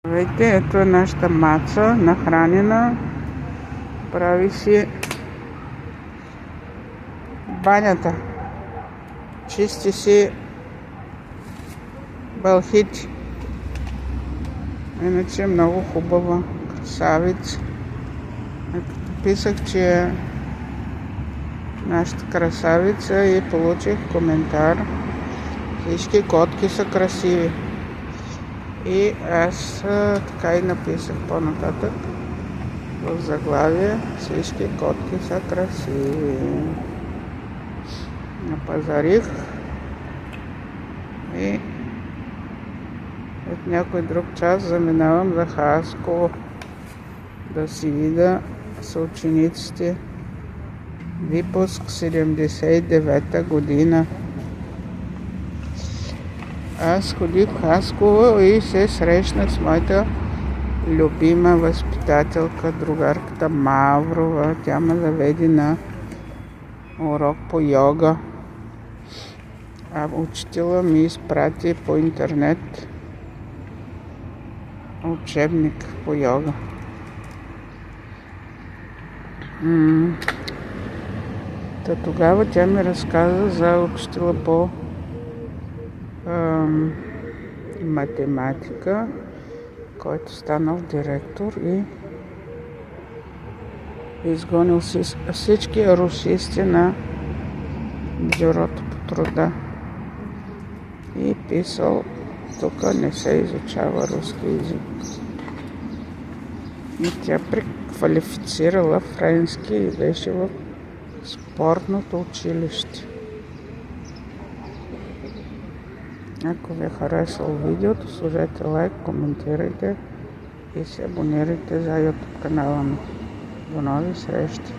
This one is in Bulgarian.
Здравейте, ето е нашата маца, нахранена. Прави си банята. Чисти си бълхити. Иначе е много хубава, красавица. Като писах, че е нашата красавица и получих коментар. Всички котки са красиви. И аз така и написах по-нататък в заглавие: всички котки са красиви. Напазарих и от някой друг час заминавам за Хасково да си видя съучениците. Випуск 79-та година. Аз ходих в Хасково и се срещнах с моята любима възпитателка, другарката Маврова. Тя ме заведе на урок по йога. А учителя ми изпрати по интернет учебник по йога. Тогава тя ми разказа за учителя по математика, който станал директор и изгонил всички русисти на бюрото по труда. И писал: тук не се изучава руски език. И тя преквалифицирала френски и беше в спортното училище. Ако ви е харесало видеото, сложете лайк, коментирайте и се абонирайте за YouTube канала ми. До нови срещи!